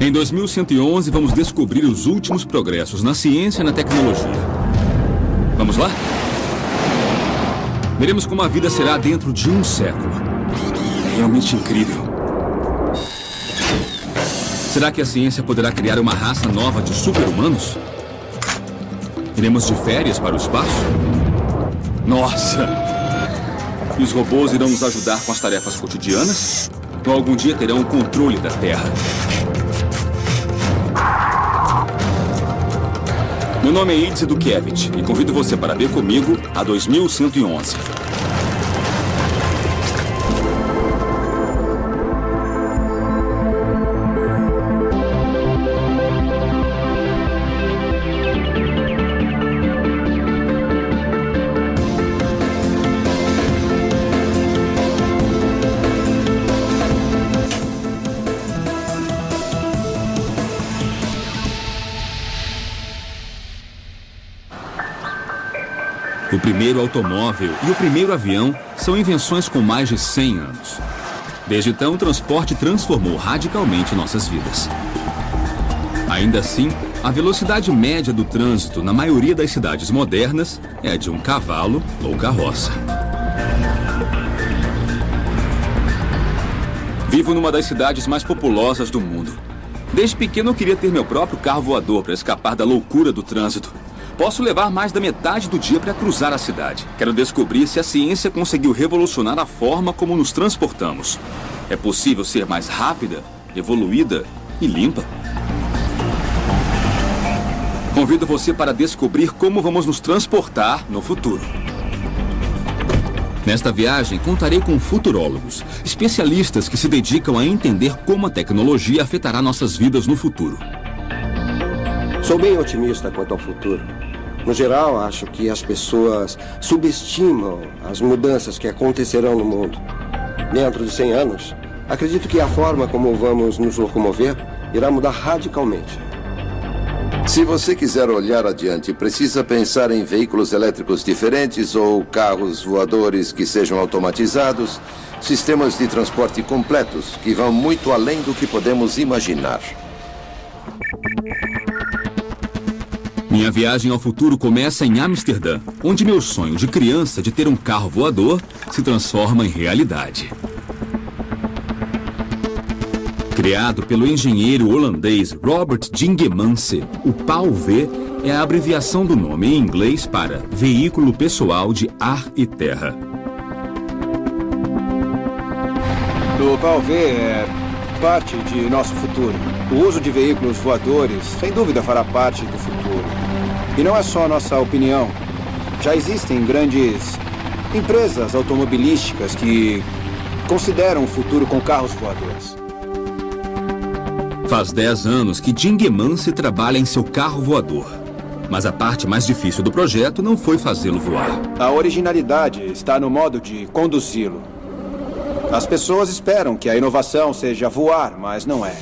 Em 2111, vamos descobrir os últimos progressos na ciência e na tecnologia. Vamos lá? Veremos como a vida será dentro de um século. É realmente incrível. Será que a ciência poderá criar uma raça nova de super-humanos? Iremos de férias para o espaço? Nossa! E os robôs irão nos ajudar com as tarefas cotidianas? Ou algum dia terão o controle da Terra? Meu nome é Idze Dukevich e convido você para ver comigo a 2111. O primeiro automóvel e o primeiro avião são invenções com mais de 100 anos. Desde então, o transporte transformou radicalmente nossas vidas. Ainda assim, a velocidade média do trânsito na maioria das cidades modernas é a de um cavalo ou carroça. Vivo numa das cidades mais populosas do mundo. Desde pequeno eu queria ter meu próprio carro voador para escapar da loucura do trânsito. Posso levar mais da metade do dia para cruzar a cidade. Quero descobrir se a ciência conseguiu revolucionar a forma como nos transportamos. É possível ser mais rápida, evoluída e limpa? Convido você para descobrir como vamos nos transportar no futuro. Nesta viagem, contarei com futurólogos, especialistas que se dedicam a entender como a tecnologia afetará nossas vidas no futuro. Sou bem otimista quanto ao futuro. No geral, acho que as pessoas subestimam as mudanças que acontecerão no mundo. Dentro de 100 anos, acredito que a forma como vamos nos locomover irá mudar radicalmente. Se você quiser olhar adiante, precisa pensar em veículos elétricos diferentes ou carros voadores que sejam automatizados, sistemas de transporte completos que vão muito além do que podemos imaginar. Minha viagem ao futuro começa em Amsterdã, onde meu sonho de criança de ter um carro voador se transforma em realidade. Criado pelo engenheiro holandês Robert Dingemans, o PAL-V é a abreviação do nome em inglês para Veículo Pessoal de Ar e Terra. O PAL-V é parte de nosso futuro. O uso de veículos voadores, sem dúvida, fará parte do futuro. E não é só nossa opinião. Já existem grandes empresas automobilísticas que consideram o futuro com carros voadores. Faz 10 anos que Dingemans trabalha em seu carro voador. Mas a parte mais difícil do projeto não foi fazê-lo voar. A originalidade está no modo de conduzi-lo. As pessoas esperam que a inovação seja voar, mas não é.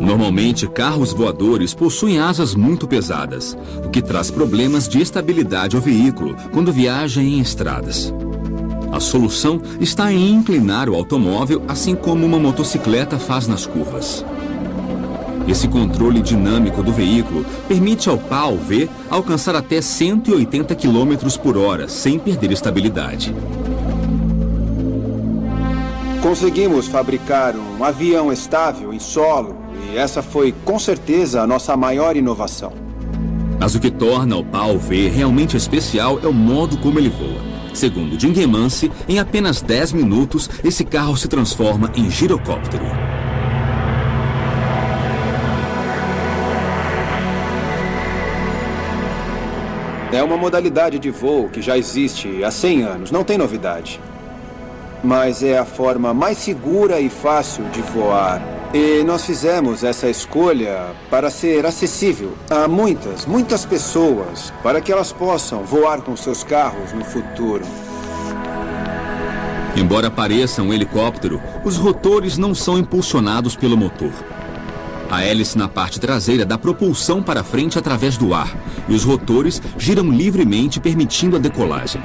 Normalmente, carros voadores possuem asas muito pesadas, o que traz problemas de estabilidade ao veículo quando viaja em estradas. A solução está em inclinar o automóvel, assim como uma motocicleta faz nas curvas. Esse controle dinâmico do veículo permite ao PAL-V alcançar até 180 km por hora, sem perder estabilidade. Conseguimos fabricar um avião estável em solo e essa foi, com certeza, a nossa maior inovação. Mas o que torna o PAL-V realmente especial é o modo como ele voa. Segundo Dingemans, em apenas 10 minutos, esse carro se transforma em girocóptero. É uma modalidade de voo que já existe há 100 anos, não tem novidade. Mas é a forma mais segura e fácil de voar. E nós fizemos essa escolha para ser acessível a muitas pessoas, para que elas possam voar com seus carros no futuro. Embora pareça um helicóptero, os rotores não são impulsionados pelo motor. A hélice na parte traseira dá propulsão para frente através do ar, e os rotores giram livremente, permitindo a decolagem.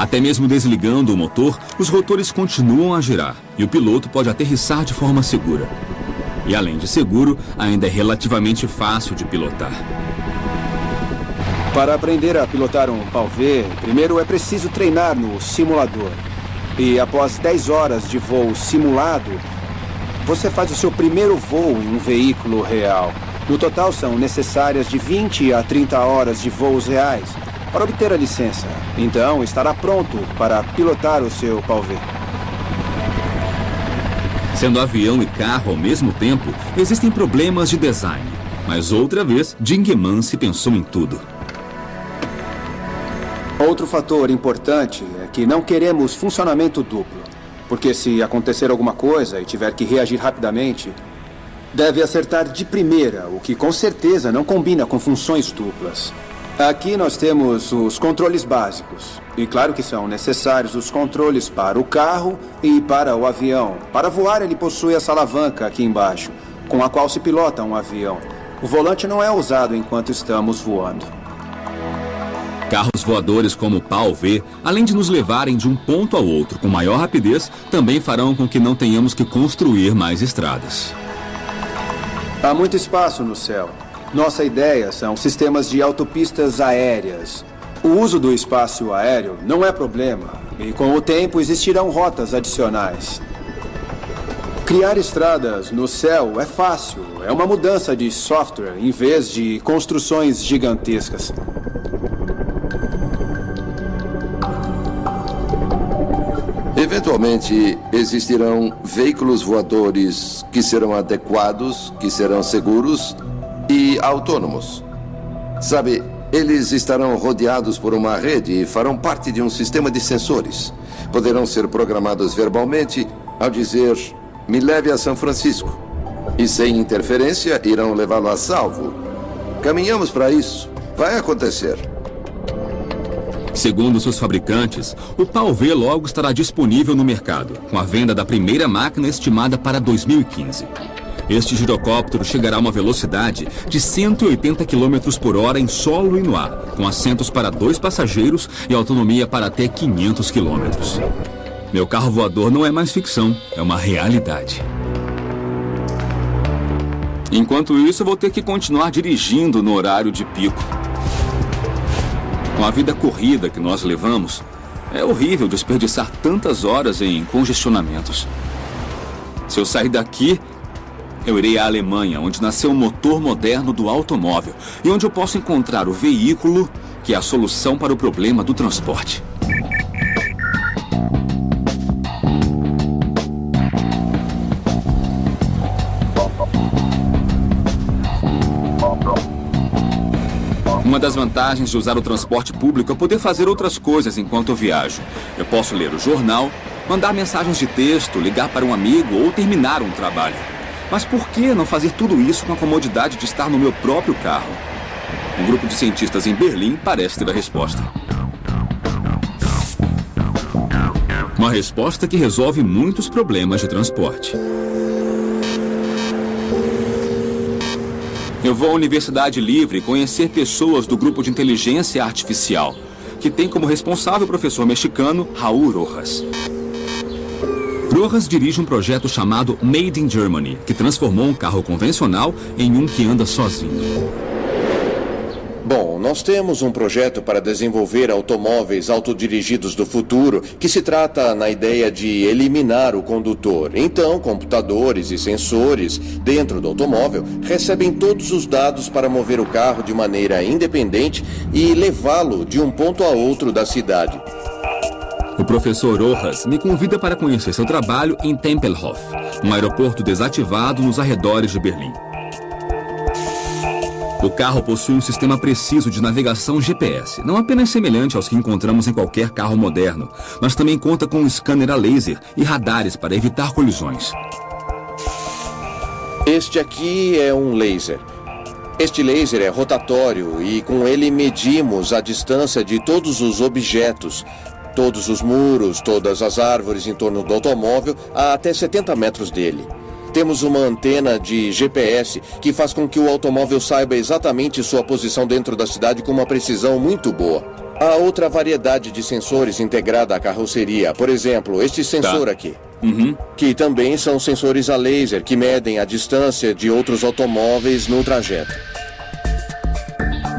Até mesmo desligando o motor, os rotores continuam a girar e o piloto pode aterrissar de forma segura. E além de seguro, ainda é relativamente fácil de pilotar. Para aprender a pilotar um PAL-V, primeiro é preciso treinar no simulador. E após 10 horas de voo simulado, você faz o seu primeiro voo em um veículo real. No total, são necessárias de 20 a 30 horas de voos reais para obter a licença. Então, estará pronto para pilotar o seu PAL-V. Sendo avião e carro ao mesmo tempo, existem problemas de design. Mas outra vez, Jim Mansi pensou em tudo. Outro fator importante é que não queremos funcionamento duplo. Porque se acontecer alguma coisa e tiver que reagir rapidamente, deve acertar de primeira, o que com certeza não combina com funções duplas. Aqui nós temos os controles básicos. E claro que são necessários os controles para o carro e para o avião. Para voar, ele possui essa alavanca aqui embaixo, com a qual se pilota um avião. O volante não é usado enquanto estamos voando. Carros voadores como o PAL-V, além de nos levarem de um ponto ao outro com maior rapidez, também farão com que não tenhamos que construir mais estradas. Há muito espaço no céu. Nossa ideia são sistemas de autopistas aéreas. O uso do espaço aéreo não é problema, e com o tempo existirão rotas adicionais. Criar estradas no céu é fácil, é uma mudança de software em vez de construções gigantescas. Eventualmente, existirão veículos voadores que serão adequados, que serão seguros e autônomos. Sabe, eles estarão rodeados por uma rede e farão parte de um sistema de sensores. Poderão ser programados verbalmente ao dizer, me leve a São Francisco. E sem interferência, irão levá-lo a salvo. Caminhamos para isso. Vai acontecer. Segundo seus fabricantes, o PAL-V logo estará disponível no mercado, com a venda da primeira máquina estimada para 2015. Este girocóptero chegará a uma velocidade de 180 km por hora em solo e no ar, com assentos para 2 passageiros e autonomia para até 500 km. Meu carro voador não é mais ficção, é uma realidade. Enquanto isso, eu vou ter que continuar dirigindo no horário de pico. Com a vida corrida que nós levamos, é horrível desperdiçar tantas horas em congestionamentos. Se eu sair daqui, eu irei à Alemanha, onde nasceu o motor moderno do automóvel e onde eu posso encontrar o veículo que é a solução para o problema do transporte. Uma das vantagens de usar o transporte público é poder fazer outras coisas enquanto eu viajo. Eu posso ler o jornal, mandar mensagens de texto, ligar para um amigo ou terminar um trabalho. Mas por que não fazer tudo isso com a comodidade de estar no meu próprio carro? Um grupo de cientistas em Berlim parece ter a resposta. Uma resposta que resolve muitos problemas de transporte. Eu vou à Universidade Livre conhecer pessoas do grupo de inteligência artificial, que tem como responsável o professor mexicano Raul Rojas. Rojas dirige um projeto chamado Made in Germany, que transformou um carro convencional em um que anda sozinho. Bom, nós temos um projeto para desenvolver automóveis autodirigidos do futuro, que se trata na ideia de eliminar o condutor. Então, computadores e sensores dentro do automóvel recebem todos os dados para mover o carro de maneira independente e levá-lo de um ponto a outro da cidade. O professor Rojas me convida para conhecer seu trabalho em Tempelhof, um aeroporto desativado nos arredores de Berlim. O carro possui um sistema preciso de navegação GPS, não apenas semelhante aos que encontramos em qualquer carro moderno, mas também conta com um scanner a laser e radares para evitar colisões. Este aqui é um laser. Este laser é rotatório e com ele medimos a distância de todos os objetos, todos os muros, todas as árvores em torno do automóvel, a até 70 metros dele. Temos uma antena de GPS que faz com que o automóvel saiba exatamente sua posição dentro da cidade com uma precisão muito boa. Há outra variedade de sensores integrada à carroceria. Por exemplo, este sensor aqui. Que também são sensores a laser que medem a distância de outros automóveis no trajeto.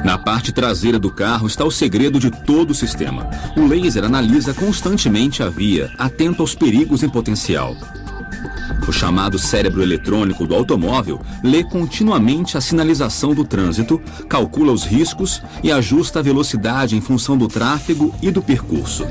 Na parte traseira do carro está o segredo de todo o sistema. O laser analisa constantemente a via, atento aos perigos em potencial. O chamado cérebro eletrônico do automóvel lê continuamente a sinalização do trânsito, calcula os riscos e ajusta a velocidade em função do tráfego e do percurso.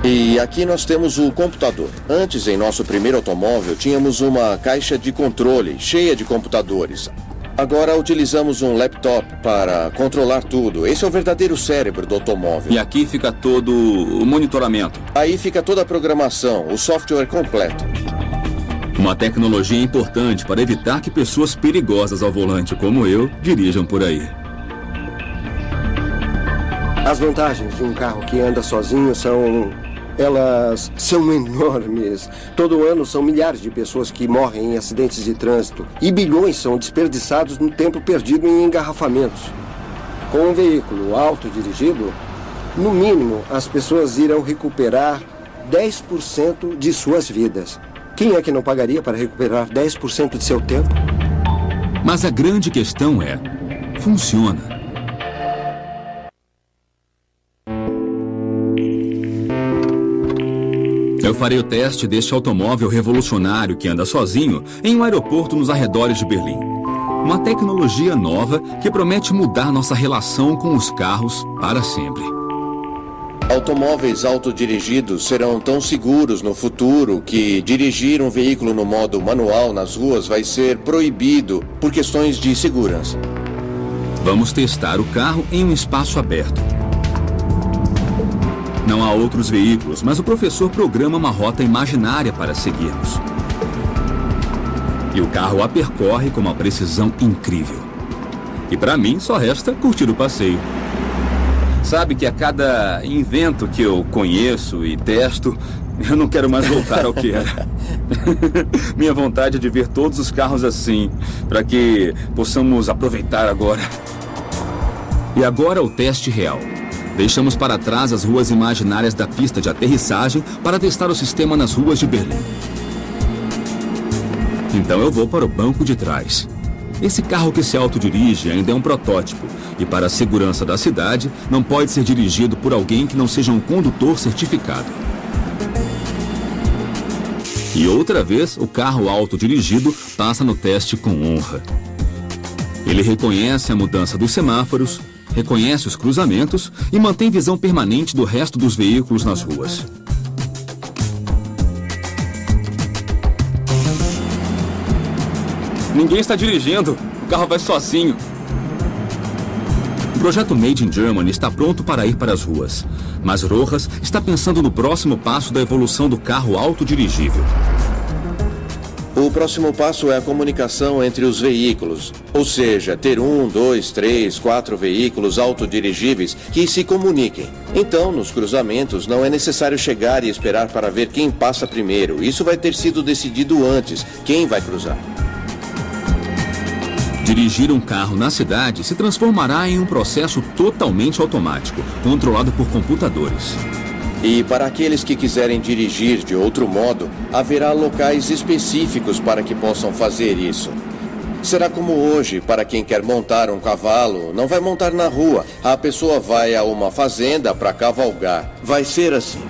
E aqui nós temos o computador. Antes, em nosso primeiro automóvel, tínhamos uma caixa de controle cheia de computadores. Agora utilizamos um laptop para controlar tudo. Esse é o verdadeiro cérebro do automóvel. E aqui fica todo o monitoramento. Aí fica toda a programação, o software completo. Uma tecnologia importante para evitar que pessoas perigosas ao volante como eu dirijam por aí. As vantagens de um carro que anda sozinho elas são enormes. Todo ano são milhares de pessoas que morrem em acidentes de trânsito e bilhões são desperdiçados no tempo perdido em engarrafamentos. Com um veículo autodirigido, no mínimo, as pessoas irão recuperar 10% de suas vidas. Quem é que não pagaria para recuperar 10% de seu tempo? Mas a grande questão é, funciona? Eu farei o teste deste automóvel revolucionário que anda sozinho em um aeroporto nos arredores de Berlim. Uma tecnologia nova que promete mudar nossa relação com os carros para sempre. Automóveis autodirigidos serão tão seguros no futuro que dirigir um veículo no modo manual nas ruas vai ser proibido por questões de segurança. Vamos testar o carro em um espaço aberto. Não há outros veículos, mas o professor programa uma rota imaginária para seguirmos. E o carro a percorre com uma precisão incrível. E para mim só resta curtir o passeio. Sabe que a cada invento que eu conheço e testo, eu não quero mais voltar ao que era. Minha vontade é de ver todos os carros assim, para que possamos aproveitar agora. E agora o teste real. Deixamos para trás as ruas imaginárias da pista de aterrissagem para testar o sistema nas ruas de Berlim. Então eu vou para o banco de trás. Esse carro que se autodirige ainda é um protótipo e, para a segurança da cidade, não pode ser dirigido por alguém que não seja um condutor certificado. E outra vez, o carro autodirigido passa no teste com honra. Ele reconhece a mudança dos semáforos, reconhece os cruzamentos e mantém visão permanente do resto dos veículos nas ruas. Ninguém está dirigindo, o carro vai sozinho. O projeto Made in Germany está pronto para ir para as ruas, mas Rojas está pensando no próximo passo da evolução do carro autodirigível. O próximo passo é a comunicação entre os veículos, ou seja, ter 1, 2, 3, 4 veículos autodirigíveis que se comuniquem. Então, nos cruzamentos, não é necessário chegar e esperar para ver quem passa primeiro. Isso vai ter sido decidido antes, quem vai cruzar. Dirigir um carro na cidade se transformará em um processo totalmente automático, controlado por computadores. E para aqueles que quiserem dirigir de outro modo, haverá locais específicos para que possam fazer isso. Será como hoje, para quem quer montar um cavalo, não vai montar na rua. A pessoa vai a uma fazenda para cavalgar. Vai ser assim.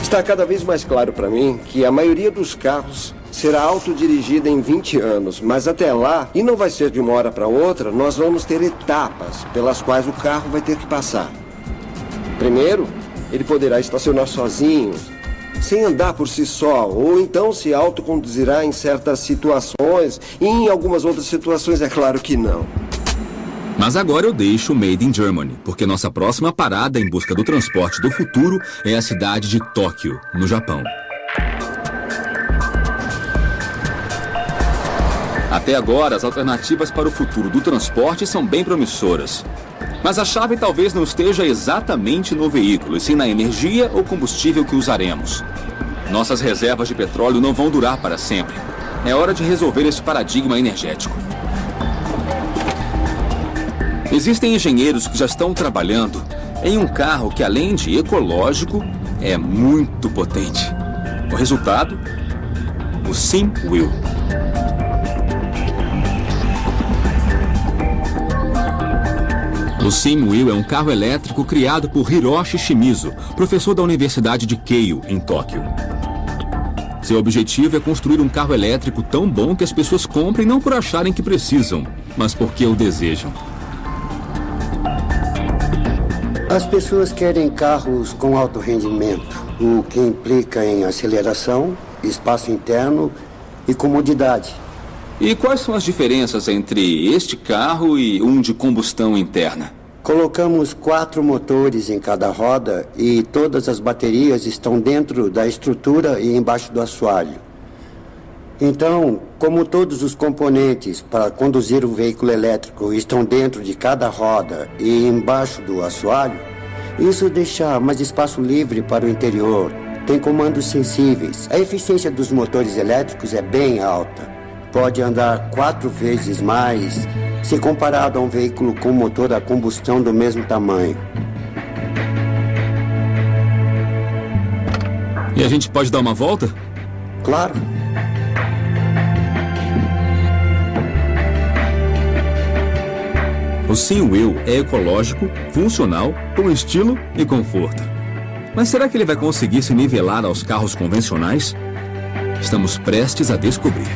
Está cada vez mais claro para mim que a maioria dos carros será autodirigida em 20 anos, mas até lá, e não vai ser de uma hora para outra, nós vamos ter etapas pelas quais o carro vai ter que passar. Primeiro, ele poderá estacionar sozinho, sem andar por si só, ou então se autoconduzirá em certas situações, e em algumas outras situações é claro que não. Mas agora eu deixo o Made in Germany, porque nossa próxima parada em busca do transporte do futuro é a cidade de Tóquio, no Japão. Até agora, as alternativas para o futuro do transporte são bem promissoras. Mas a chave talvez não esteja exatamente no veículo, e sim na energia ou combustível que usaremos. Nossas reservas de petróleo não vão durar para sempre. É hora de resolver este paradigma energético. Existem engenheiros que já estão trabalhando em um carro que, além de ecológico, é muito potente. O resultado? O SimWheel. O SimWheel é um carro elétrico criado por Hiroshi Shimizu, professor da Universidade de Keio, em Tóquio. Seu objetivo é construir um carro elétrico tão bom que as pessoas comprem não por acharem que precisam, mas porque o desejam. As pessoas querem carros com alto rendimento, o que implica em aceleração, espaço interno e comodidade. E quais são as diferenças entre este carro e um de combustão interna? Colocamos 4 motores em cada roda e todas as baterias estão dentro da estrutura e embaixo do assoalho. Então, como todos os componentes para conduzir o veículo elétrico estão dentro de cada roda e embaixo do assoalho, isso deixa mais espaço livre para o interior. Tem comandos sensíveis. A eficiência dos motores elétricos é bem alta. Pode andar 4 vezes mais se comparado a um veículo com motor a combustão do mesmo tamanho. E a gente pode dar uma volta? Claro. O SimWheel é ecológico, funcional, com estilo e conforto. Mas será que ele vai conseguir se nivelar aos carros convencionais? Estamos prestes a descobrir.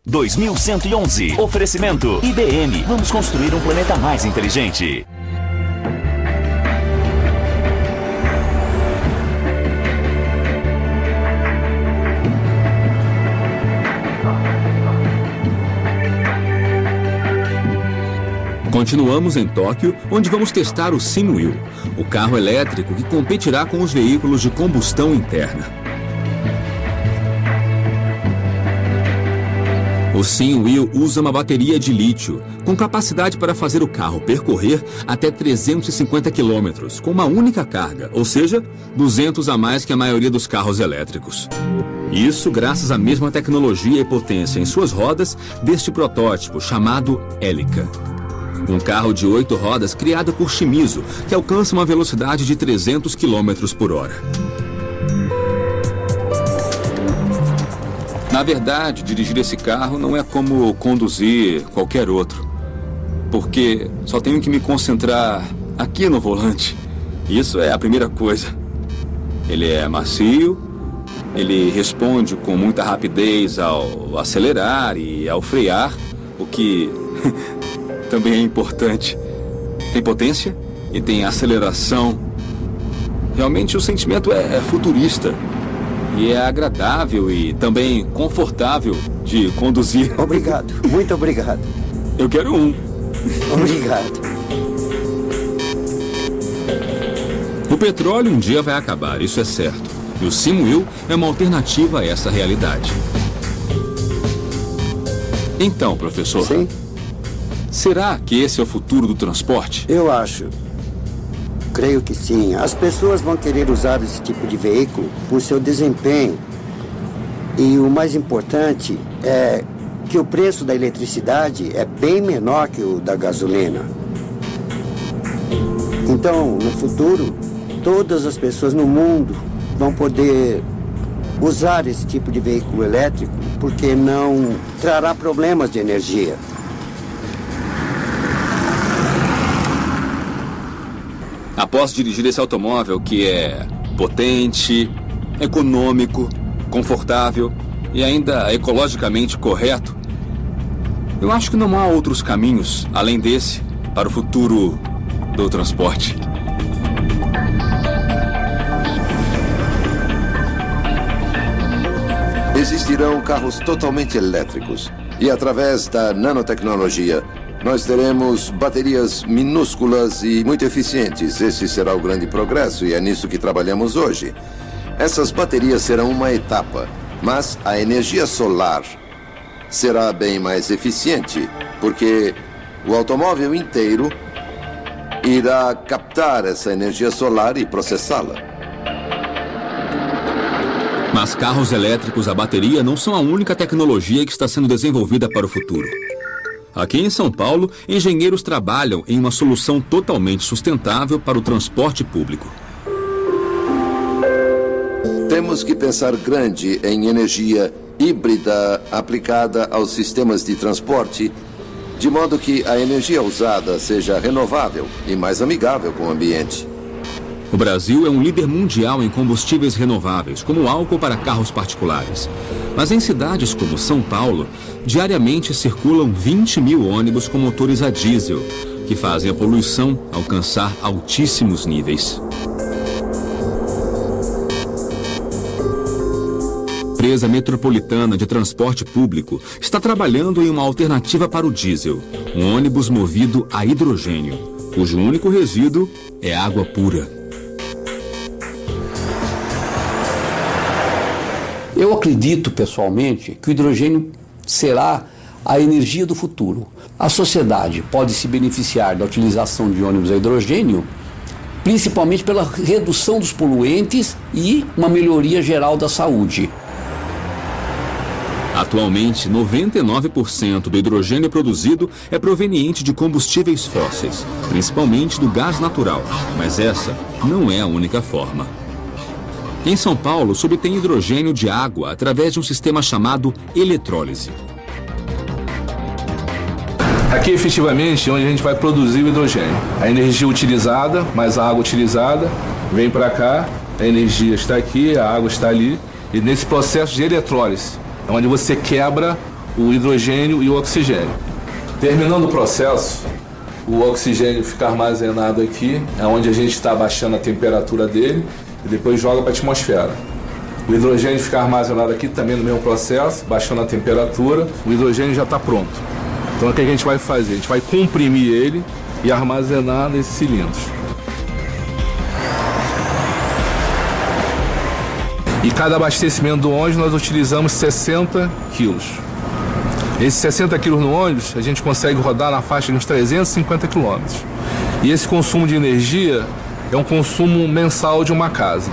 2111. Oferecimento IBM. Vamos construir um planeta mais inteligente. Continuamos em Tóquio, onde vamos testar o SimWheel, o carro elétrico que competirá com os veículos de combustão interna. O SimWheel usa uma bateria de lítio, com capacidade para fazer o carro percorrer até 350 km, com uma única carga, ou seja, 200 a mais que a maioria dos carros elétricos. Isso graças à mesma tecnologia e potência em suas rodas deste protótipo chamado Helica. Um carro de 8 rodas criado por Shimizu, que alcança uma velocidade de 300 km por hora. Na verdade, dirigir esse carro não é como conduzir qualquer outro. Porque só tenho que me concentrar aqui no volante. Isso é a primeira coisa. Ele é macio, ele responde com muita rapidez ao acelerar e ao frear, o que também é importante. Tem potência e tem aceleração. Realmente o sentimento é futurista. E é agradável e também confortável de conduzir. Obrigado, muito obrigado. Eu quero um. Obrigado. O petróleo um dia vai acabar, isso é certo. E o SimWheel é uma alternativa a essa realidade. Então, professor. Sim? Será que esse é o futuro do transporte? Eu acho. Creio que sim. As pessoas vão querer usar esse tipo de veículo por seu desempenho. E o mais importante é que o preço da eletricidade é bem menor que o da gasolina. Então, no futuro, todas as pessoas no mundo vão poder usar esse tipo de veículo elétrico porque não trará problemas de energia. Após dirigir esse automóvel que é potente, econômico, confortável e ainda ecologicamente correto, eu acho que não há outros caminhos, além desse, para o futuro do transporte. Existirão carros totalmente elétricos e, através da nanotecnologia, nós teremos baterias minúsculas e muito eficientes. Esse será o grande progresso e é nisso que trabalhamos hoje. Essas baterias serão uma etapa, mas a energia solar será bem mais eficiente, porque o automóvel inteiro irá captar essa energia solar e processá-la. Mas carros elétricos a bateria não são a única tecnologia que está sendo desenvolvida para o futuro. Aqui em São Paulo, engenheiros trabalham em uma solução totalmente sustentável para o transporte público. Temos que pensar grande em energia híbrida aplicada aos sistemas de transporte, de modo que a energia usada seja renovável e mais amigável com o ambiente. O Brasil é um líder mundial em combustíveis renováveis, como álcool para carros particulares. Mas em cidades como São Paulo, diariamente circulam 20 mil ônibus com motores a diesel, que fazem a poluição alcançar altíssimos níveis. A empresa metropolitana de transporte público está trabalhando em uma alternativa para o diesel, um ônibus movido a hidrogênio, cujo único resíduo é água pura. Eu acredito, pessoalmente, que o hidrogênio será a energia do futuro. A sociedade pode se beneficiar da utilização de ônibus a hidrogênio, principalmente pela redução dos poluentes e uma melhoria geral da saúde. Atualmente, 99% do hidrogênio produzido é proveniente de combustíveis fósseis, principalmente do gás natural, mas essa não é a única forma. Em São Paulo, se obtém hidrogênio de água através de um sistema chamado eletrólise. Aqui, efetivamente, é onde a gente vai produzir o hidrogênio. A energia utilizada, mais a água utilizada, vem para cá, a energia está aqui, a água está ali, e nesse processo de eletrólise, é onde você quebra o hidrogênio e o oxigênio. Terminando o processo, o oxigênio fica armazenado aqui, é onde a gente está abaixando a temperatura dele, e depois joga para a atmosfera. O hidrogênio fica armazenado aqui também no mesmo processo, baixando a temperatura, o hidrogênio já está pronto. Então o que a gente vai fazer? A gente vai comprimir ele e armazenar nesses cilindros. E cada abastecimento do ônibus nós utilizamos 60 quilos. Esses 60 quilos no ônibus a gente consegue rodar na faixa de uns 350 quilômetros. E esse consumo de energia é um consumo mensal de uma casa.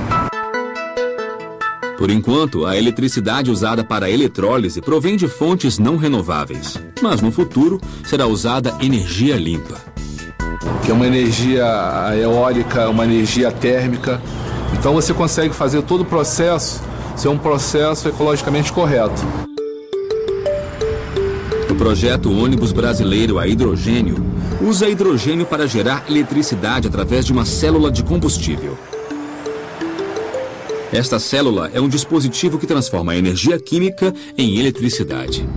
Por enquanto, a eletricidade usada para a eletrólise provém de fontes não renováveis. Mas no futuro, será usada energia limpa. Que é uma energia eólica, uma energia térmica. Então você consegue fazer todo o processo ser um processo ecologicamente correto. O projeto ônibus brasileiro a hidrogênio usa hidrogênio para gerar eletricidade através de uma célula de combustível. Esta célula é um dispositivo que transforma a energia química em eletricidade.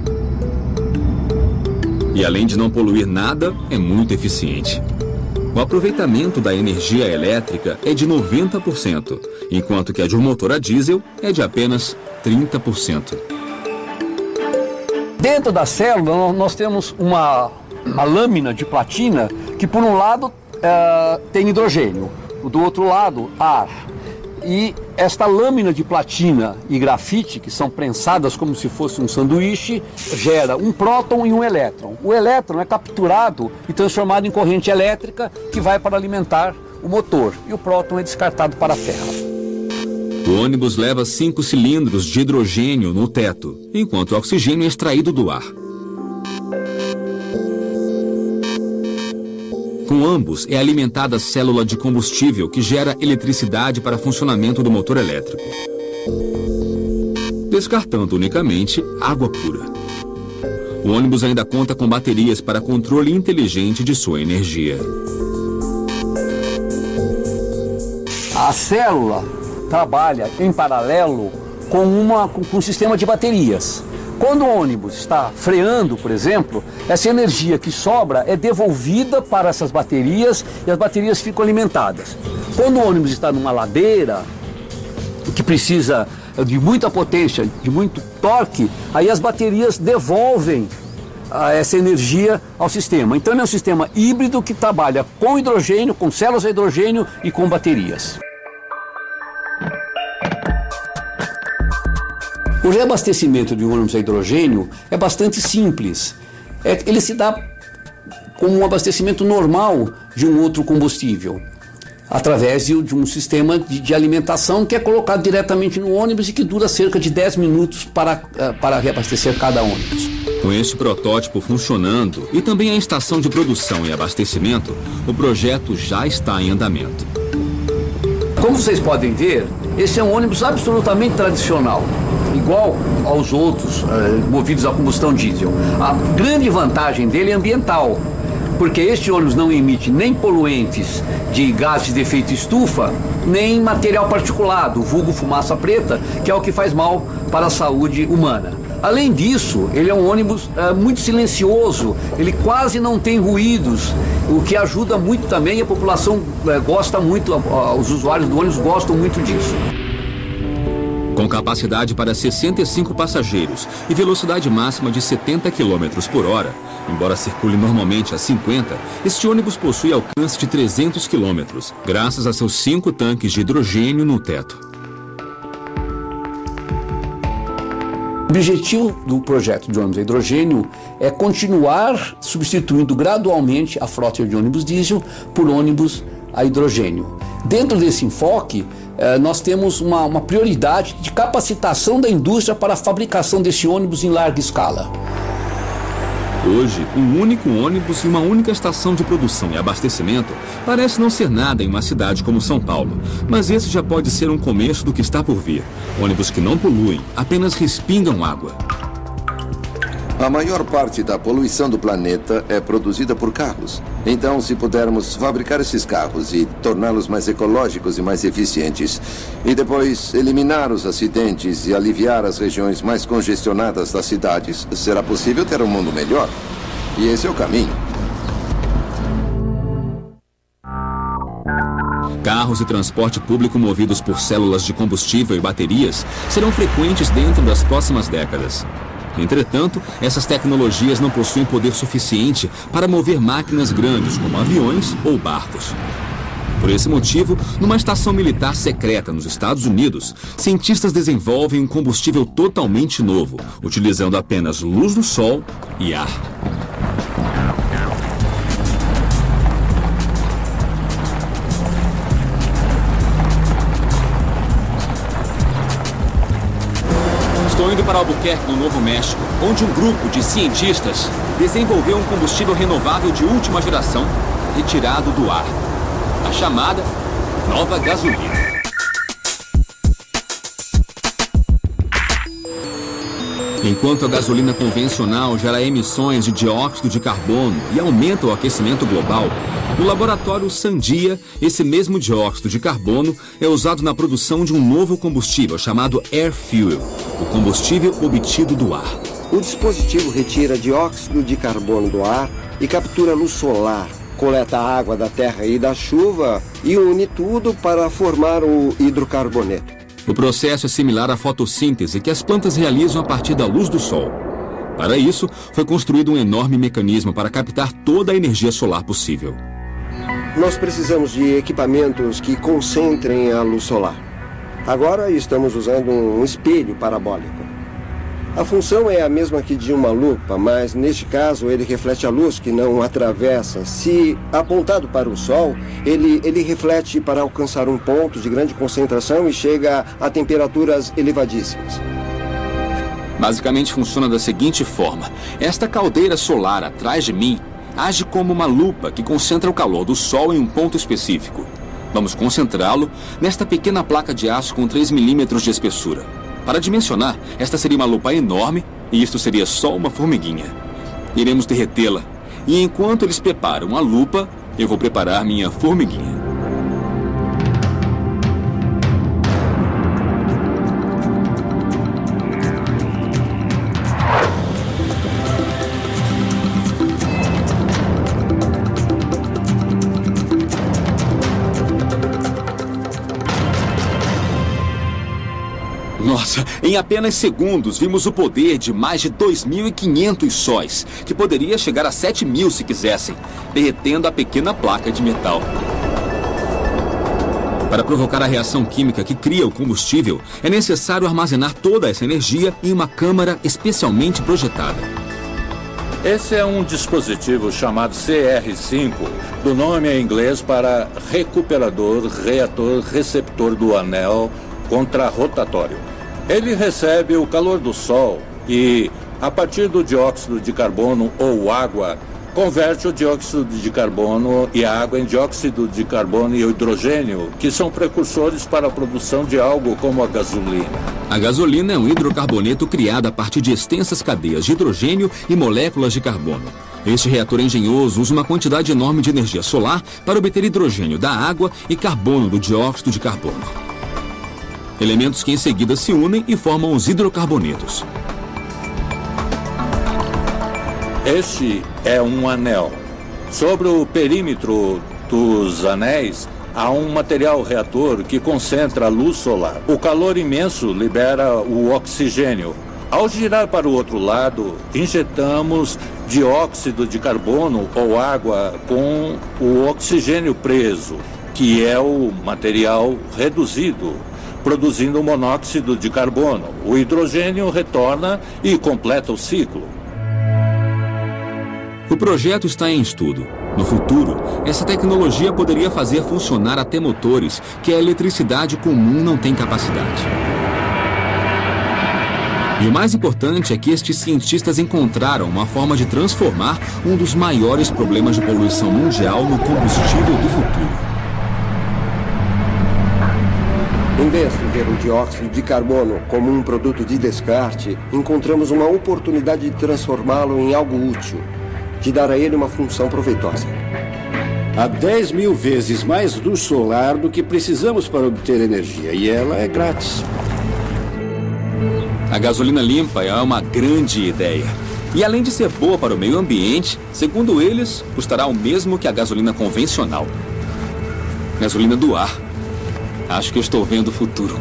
E além de não poluir nada, é muito eficiente. O aproveitamento da energia elétrica é de 90%, enquanto que a de um motor a diesel é de apenas 30%. Dentro da célula nós temos uma lâmina de platina que por um lado tem hidrogênio, do outro lado ar. E esta lâmina de platina e grafite, que são prensadas como se fosse um sanduíche, gera um próton e um elétron. O elétron é capturado e transformado em corrente elétrica que vai para alimentar o motor, e o próton é descartado para a terra. O ônibus leva 5 cilindros de hidrogênio no teto, enquanto o oxigênio é extraído do ar. Com ambos é alimentada a célula de combustível que gera eletricidade para funcionamento do motor elétrico, descartando unicamente água pura. O ônibus ainda conta com baterias para controle inteligente de sua energia. A célula trabalha em paralelo com um sistema de baterias. Quando o ônibus está freando, por exemplo, essa energia que sobra é devolvida para essas baterias e as baterias ficam alimentadas. Quando o ônibus está numa ladeira, que precisa de muita potência, de muito torque, aí as baterias devolvem essa energia ao sistema. Então é um sistema híbrido que trabalha com hidrogênio, com células a hidrogênio e com baterias. O reabastecimento de um ônibus a hidrogênio é bastante simples. Ele se dá como um abastecimento normal de um outro combustível. através de um sistema de alimentação que é colocado diretamente no ônibus e que dura cerca de 10 minutos para reabastecer cada ônibus. Com este protótipo funcionando e também a estação de produção e abastecimento, o projeto já está em andamento. Como vocês podem ver, esse é um ônibus absolutamente tradicional, igual aos outros movidos a combustão diesel. A grande vantagem dele é ambiental, porque este ônibus não emite nem poluentes de gases de efeito estufa, nem material particulado, vulgo fumaça preta, que é o que faz mal para a saúde humana. Além disso, ele é um ônibus muito silencioso, ele quase não tem ruídos, o que ajuda muito também, e a população gosta muito, os usuários do ônibus gostam muito disso. Com capacidade para 65 passageiros e velocidade máxima de 70 km por hora, embora circule normalmente a 50, este ônibus possui alcance de 300 km, graças a seus 5 tanques de hidrogênio no teto. O objetivo do projeto de ônibus a hidrogênio é continuar substituindo gradualmente a frota de ônibus diesel por ônibus a hidrogênio. Dentro desse enfoque, nós temos uma prioridade de capacitação da indústria para a fabricação desse ônibus em larga escala. Hoje, um único ônibus e uma única estação de produção e abastecimento parece não ser nada em uma cidade como São Paulo, mas esse já pode ser um começo do que está por vir. Ônibus que não poluem, apenas respingam água. A maior parte da poluição do planeta é produzida por carros. Então, se pudermos fabricar esses carros e torná-los mais ecológicos e mais eficientes, e depois eliminar os acidentes e aliviar as regiões mais congestionadas das cidades, será possível ter um mundo melhor. E esse é o caminho. Carros e transporte público movidos por células de combustível e baterias serão frequentes dentro das próximas décadas. Entretanto, essas tecnologias não possuem poder suficiente para mover máquinas grandes como aviões ou barcos. Por esse motivo, numa estação militar secreta nos Estados Unidos, cientistas desenvolvem um combustível totalmente novo, utilizando apenas luz do sol e ar. Estou indo para Albuquerque, no Novo México, onde um grupo de cientistas desenvolveu um combustível renovável de última geração, retirado do ar. A chamada nova gasolina. Enquanto a gasolina convencional gera emissões de dióxido de carbono e aumenta o aquecimento global, no laboratório Sandia, esse mesmo dióxido de carbono é usado na produção de um novo combustível chamado Air Fuel, o combustível obtido do ar. O dispositivo retira dióxido de carbono do ar e captura luz solar, coleta a água da terra e da chuva e une tudo para formar o hidrocarboneto. O processo é similar à fotossíntese que as plantas realizam a partir da luz do sol. Para isso, foi construído um enorme mecanismo para captar toda a energia solar possível. Nós precisamos de equipamentos que concentrem a luz solar. Agora estamos usando um espelho parabólico. A função é a mesma que de uma lupa, mas neste caso ele reflete a luz que não atravessa. Se apontado para o sol, ele reflete para alcançar um ponto de grande concentração e chega a temperaturas elevadíssimas. Basicamente funciona da seguinte forma. Esta caldeira solar atrás de mim age como uma lupa que concentra o calor do sol em um ponto específico. Vamos concentrá-lo nesta pequena placa de aço com 3 milímetros de espessura. Para dimensionar, esta seria uma lupa enorme e isto seria só uma formiguinha. Iremos derretê-la e enquanto eles preparam a lupa, eu vou preparar minha formiguinha. Nossa, em apenas segundos vimos o poder de mais de 2.500 sóis, que poderia chegar a 7.000 se quisessem, derretendo a pequena placa de metal. Para provocar a reação química que cria o combustível, é necessário armazenar toda essa energia em uma câmara especialmente projetada. Esse é um dispositivo chamado CR5, do nome em inglês para recuperador, reator, receptor do anel contrarrotatório. Ele recebe o calor do Sol e, a partir do dióxido de carbono ou água, converte o dióxido de carbono e a água em dióxido de carbono e hidrogênio, que são precursores para a produção de algo como a gasolina. A gasolina é um hidrocarboneto criado a partir de extensas cadeias de hidrogênio e moléculas de carbono. Este reator engenhoso usa uma quantidade enorme de energia solar para obter hidrogênio da água e carbono do dióxido de carbono. Elementos que em seguida se unem e formam os hidrocarbonetos. Este é um anel. Sobre o perímetro dos anéis, há um material reator que concentra a luz solar. O calor imenso libera o oxigênio. Ao girar para o outro lado, injetamos dióxido de carbono ou água com o oxigênio preso, que é o material reduzido, produzindo monóxido de carbono. O hidrogênio retorna e completa o ciclo. O projeto está em estudo. No futuro, essa tecnologia poderia fazer funcionar até motores que a eletricidade comum não tem capacidade. E o mais importante é que estes cientistas encontraram uma forma de transformar um dos maiores problemas de poluição mundial no combustível do futuro. Em vez de ver o dióxido de carbono como um produto de descarte, encontramos uma oportunidade de transformá-lo em algo útil, de dar a ele uma função proveitosa. Há 10.000 vezes mais luz solar do que precisamos para obter energia, e ela é grátis. A gasolina limpa é uma grande ideia. E além de ser boa para o meio ambiente, segundo eles, custará o mesmo que a gasolina convencional. Gasolina do ar. Acho que eu estou vendo o futuro.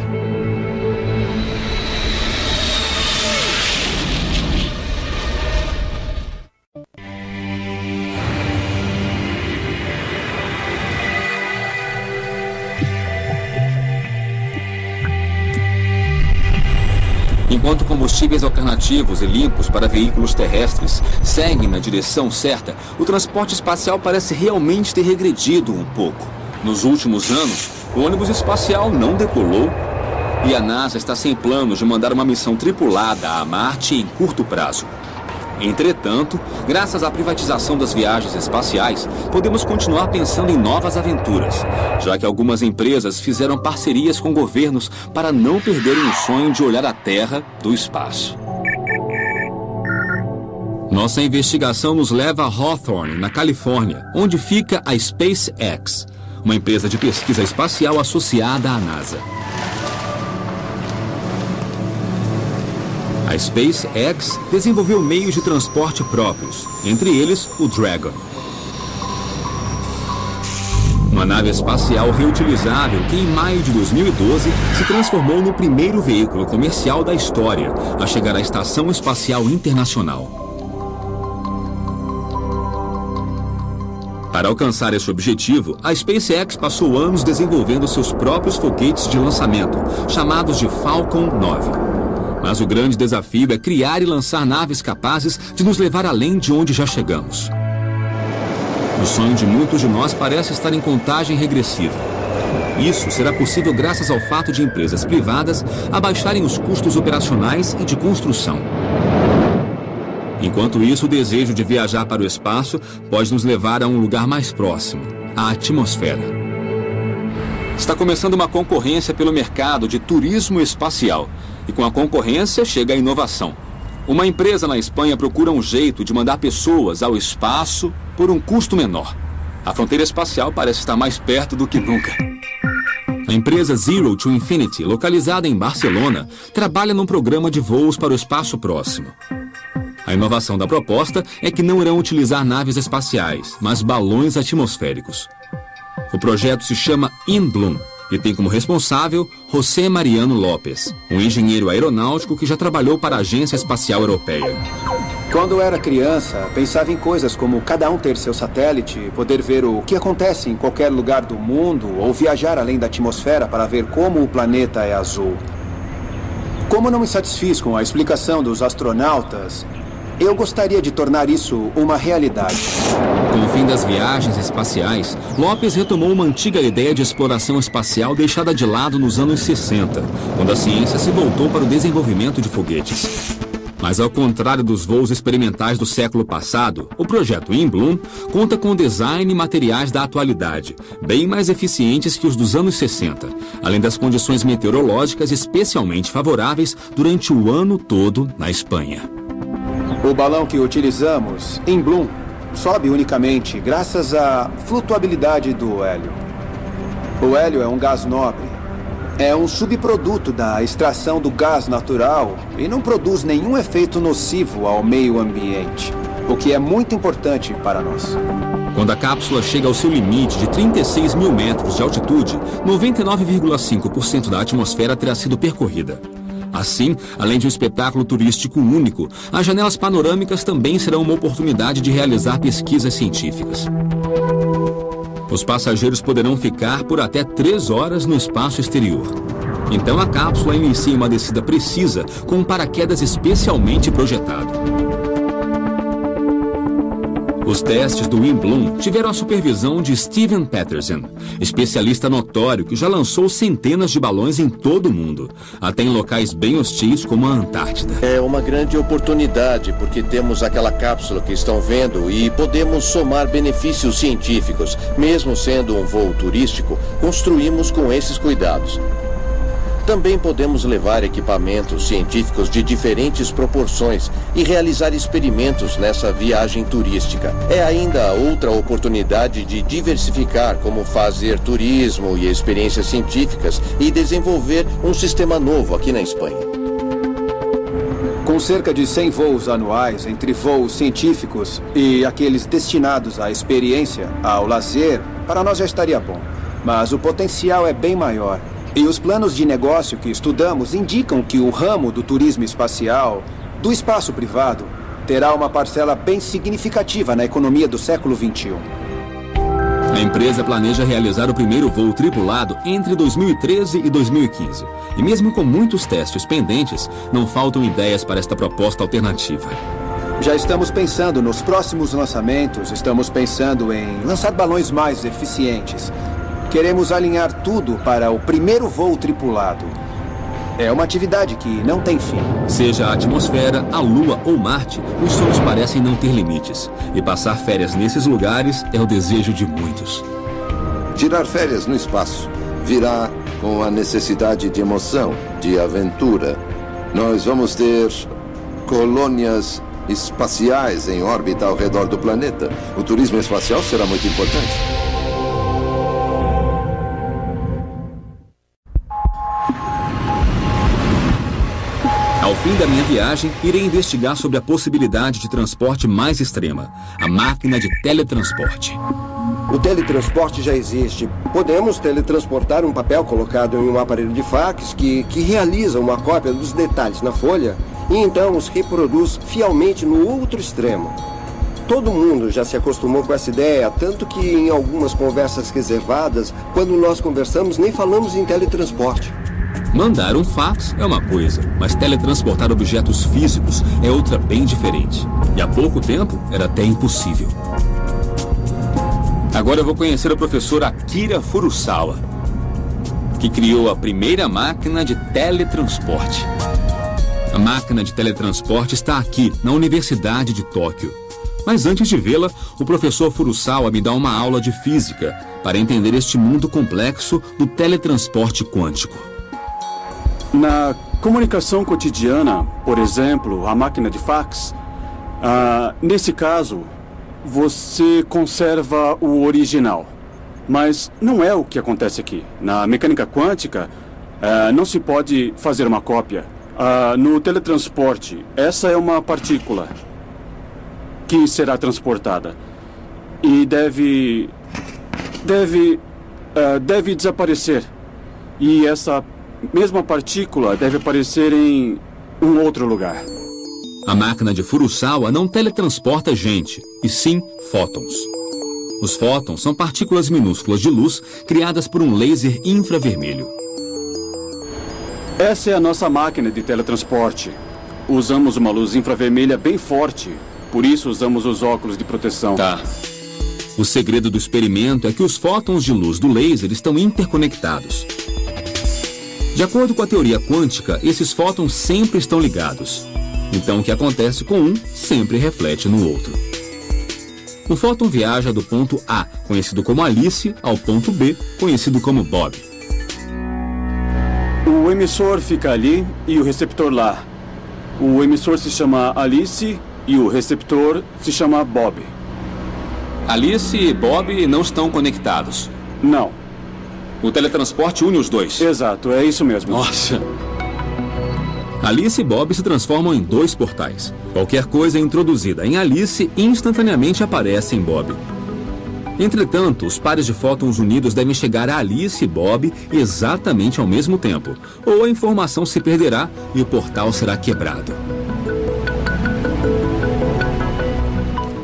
Enquanto combustíveis alternativos e limpos para veículos terrestres seguem na direção certa, o transporte espacial parece realmente ter regredido um pouco. Nos últimos anos, o ônibus espacial não decolou e a NASA está sem planos de mandar uma missão tripulada a Marte em curto prazo. Entretanto, graças à privatização das viagens espaciais, podemos continuar pensando em novas aventuras, já que algumas empresas fizeram parcerias com governos para não perderem o sonho de olhar a Terra do espaço. Nossa investigação nos leva a Hawthorne, na Califórnia, onde fica a SpaceX, uma empresa de pesquisa espacial associada à NASA. A SpaceX desenvolveu meios de transporte próprios, entre eles o Dragon. Uma nave espacial reutilizável que em maio de 2012 se transformou no primeiro veículo comercial da história a chegar à Estação Espacial Internacional. Para alcançar esse objetivo, a SpaceX passou anos desenvolvendo seus próprios foguetes de lançamento, chamados de Falcon 9. Mas o grande desafio é criar e lançar naves capazes de nos levar além de onde já chegamos. O sonho de muitos de nós parece estar em contagem regressiva. Isso será possível graças ao fato de empresas privadas abaixarem os custos operacionais e de construção. Enquanto isso, o desejo de viajar para o espaço pode nos levar a um lugar mais próximo, a atmosfera. Está começando uma concorrência pelo mercado de turismo espacial. E com a concorrência chega a inovação. Uma empresa na Espanha procura um jeito de mandar pessoas ao espaço por um custo menor. A fronteira espacial parece estar mais perto do que nunca. A empresa Zero to Infinity, localizada em Barcelona, trabalha num programa de voos para o espaço próximo. A inovação da proposta é que não irão utilizar naves espaciais, mas balões atmosféricos. O projeto se chama InBloom e tem como responsável José Mariano López, um engenheiro aeronáutico que já trabalhou para a Agência Espacial Europeia. Quando eu era criança, pensava em coisas como cada um ter seu satélite, poder ver o que acontece em qualquer lugar do mundo ou viajar além da atmosfera para ver como o planeta é azul. Como não me satisfiz com a explicação dos astronautas, Eu gostaria de tornar isso uma realidade. Com o fim das viagens espaciais, Lopes retomou uma antiga ideia de exploração espacial deixada de lado nos anos 60, quando a ciência se voltou para o desenvolvimento de foguetes. Mas ao contrário dos voos experimentais do século passado, o projeto Inbloom conta com design e materiais da atualidade, bem mais eficientes que os dos anos 60, além das condições meteorológicas especialmente favoráveis durante o ano todo na Espanha. O balão que utilizamos, Inbloom, sobe unicamente graças à flutuabilidade do hélio. O hélio é um gás nobre. É um subproduto da extração do gás natural e não produz nenhum efeito nocivo ao meio ambiente, o que é muito importante para nós. Quando a cápsula chega ao seu limite de 36 mil metros de altitude, 99,5% da atmosfera terá sido percorrida. Assim, além de um espetáculo turístico único, as janelas panorâmicas também serão uma oportunidade de realizar pesquisas científicas. Os passageiros poderão ficar por até 3 horas no espaço exterior. Então a cápsula inicia uma descida precisa com um paraquedas especialmente projetado. Os testes do Inbloom tiveram a supervisão de Steven Peterson, especialista notório que já lançou centenas de balões em todo o mundo, até em locais bem hostis como a Antártida. É uma grande oportunidade porque temos aquela cápsula que estão vendo e podemos somar benefícios científicos. Mesmo sendo um voo turístico, construímos com esses cuidados. Também podemos levar equipamentos científicos de diferentes proporções e realizar experimentos nessa viagem turística. É ainda outra oportunidade de diversificar como fazer turismo e experiências científicas e desenvolver um sistema novo aqui na Espanha. Com cerca de 100 voos anuais entre voos científicos e aqueles destinados à experiência, ao lazer, para nós já estaria bom. Mas o potencial é bem maior. E os planos de negócio que estudamos indicam que o ramo do turismo espacial, do espaço privado, terá uma parcela bem significativa na economia do século XXI. A empresa planeja realizar o primeiro voo tripulado entre 2013 e 2015. E mesmo com muitos testes pendentes, não faltam ideias para esta proposta alternativa. Já estamos pensando nos próximos lançamentos, estamos pensando em lançar balões mais eficientes. Queremos alinhar tudo para o primeiro voo tripulado. É uma atividade que não tem fim. Seja a atmosfera, a Lua ou Marte, os sonhos parecem não ter limites. E passar férias nesses lugares é o desejo de muitos. Tirar férias no espaço virá com a necessidade de emoção, de aventura. Nós vamos ter colônias espaciais em órbita ao redor do planeta. O turismo espacial será muito importante. Ao fim da minha viagem, irei investigar sobre a possibilidade de transporte mais extrema, a máquina de teletransporte. O teletransporte já existe. Podemos teletransportar um papel colocado em um aparelho de fax que realiza uma cópia dos detalhes na folha e então os reproduz fielmente no outro extremo. Todo mundo já se acostumou com essa ideia, tanto que em algumas conversas reservadas, quando nós conversamos, nem falamos em teletransporte. Mandar um fax é uma coisa, mas teletransportar objetos físicos é outra bem diferente. E há pouco tempo era até impossível. Agora eu vou conhecer o professor Akira Furusawa, que criou a primeira máquina de teletransporte. A máquina de teletransporte está aqui, na Universidade de Tóquio. Mas antes de vê-la, o professor Furusawa me dá uma aula de física para entender este mundo complexo do teletransporte quântico. Na comunicação cotidiana, por exemplo, a máquina de fax, nesse caso, você conserva o original. Mas não é o que acontece aqui. Na mecânica quântica, não se pode fazer uma cópia. No teletransporte, essa é uma partícula que será transportada e deve desaparecer. E essa mesma partícula deve aparecer em um outro lugar. A máquina de Furusawa não teletransporta gente, e sim fótons. Os fótons são partículas minúsculas de luz criadas por um laser infravermelho. Essa é a nossa máquina de teletransporte. usamos uma luz infravermelha bem forte. Por isso usamos os óculos de proteção. Tá. O segredo do experimento é que os fótons de luz do laser estão interconectados. De acordo com a teoria quântica, esses fótons sempre estão ligados. Então, o que acontece com um sempre reflete no outro. Um fóton viaja do ponto A, conhecido como Alice, ao ponto B, conhecido como Bob. O emissor fica ali e o receptor lá. O emissor se chama Alice e o receptor se chama Bob. Alice e Bob não estão conectados. Não. O teletransporte une os dois. Exato, é isso mesmo. Nossa! Alice e Bob se transformam em dois portais. Qualquer coisa introduzida em Alice instantaneamente aparece em Bob. Entretanto, os pares de fótons unidos devem chegar a Alice e Bob exatamente ao mesmo tempo, ou a informação se perderá e o portal será quebrado.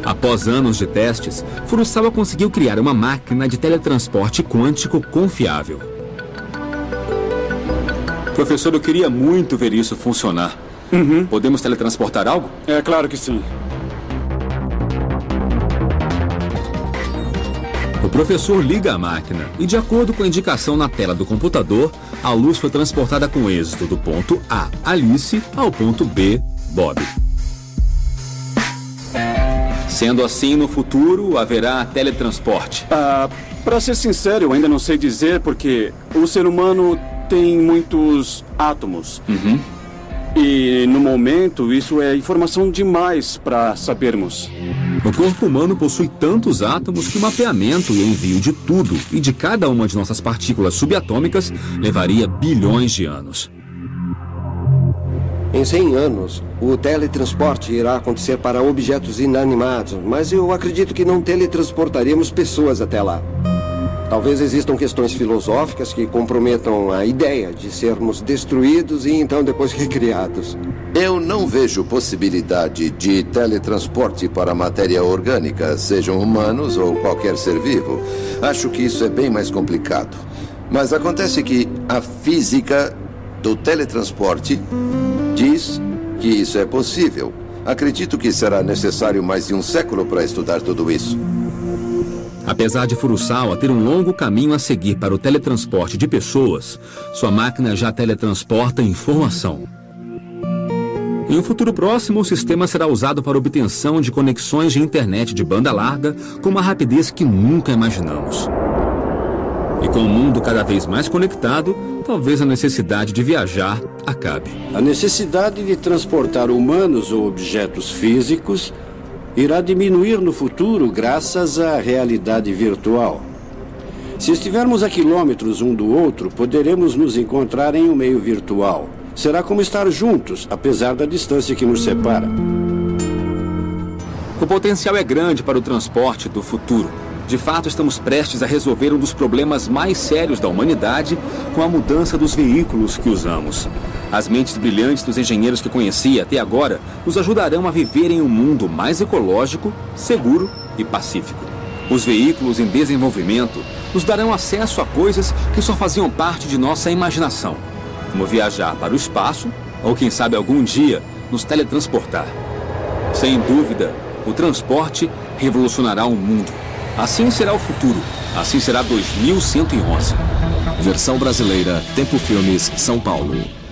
Após anos de testes, Furusawa conseguiu criar uma máquina de teletransporte quântico confiável. Professor, eu queria muito ver isso funcionar. Podemos teletransportar algo? É claro que sim. O professor liga a máquina e, de acordo com a indicação na tela do computador, a luz foi transportada com êxito do ponto A, Alice, ao ponto B, Bob. Sendo assim, no futuro, haverá teletransporte. Para ser sincero, eu ainda não sei dizer porque o ser humano tem muitos átomos. E, no momento, isso é informação demais para sabermos. O corpo humano possui tantos átomos que o mapeamento e envio de tudo e de cada uma de nossas partículas subatômicas levaria bilhões de anos. Em 100 anos, o teletransporte irá acontecer para objetos inanimados, mas eu acredito que não teletransportaremos pessoas até lá. Talvez existam questões filosóficas que comprometam a ideia de sermos destruídos e então depois recriados. Eu não vejo possibilidade de teletransporte para matéria orgânica, sejam humanos ou qualquer ser vivo. Acho que isso é bem mais complicado. Mas acontece que a física do teletransporte diz que isso é possível. Acredito que será necessário mais de um século para estudar tudo isso. Apesar de Furusawa ter um longo caminho a seguir para o teletransporte de pessoas, sua máquina já teletransporta informação. Em um futuro próximo, o sistema será usado para obtenção de conexões de internet de banda larga com uma rapidez que nunca imaginamos. E com o mundo cada vez mais conectado, talvez a necessidade de viajar acabe. A necessidade de transportar humanos ou objetos físicos irá diminuir no futuro graças à realidade virtual. Se estivermos a quilômetros um do outro, poderemos nos encontrar em um meio virtual. Será como estar juntos, apesar da distância que nos separa. O potencial é grande para o transporte do futuro. De fato, estamos prestes a resolver um dos problemas mais sérios da humanidade com a mudança dos veículos que usamos. As mentes brilhantes dos engenheiros que conheci até agora nos ajudarão a viver em um mundo mais ecológico, seguro e pacífico. Os veículos em desenvolvimento nos darão acesso a coisas que só faziam parte de nossa imaginação, como viajar para o espaço ou, quem sabe, algum dia nos teletransportar. Sem dúvida, o transporte revolucionará o mundo. Assim será o futuro. Assim será 2111. Versão brasileira, Tempo Filmes, São Paulo.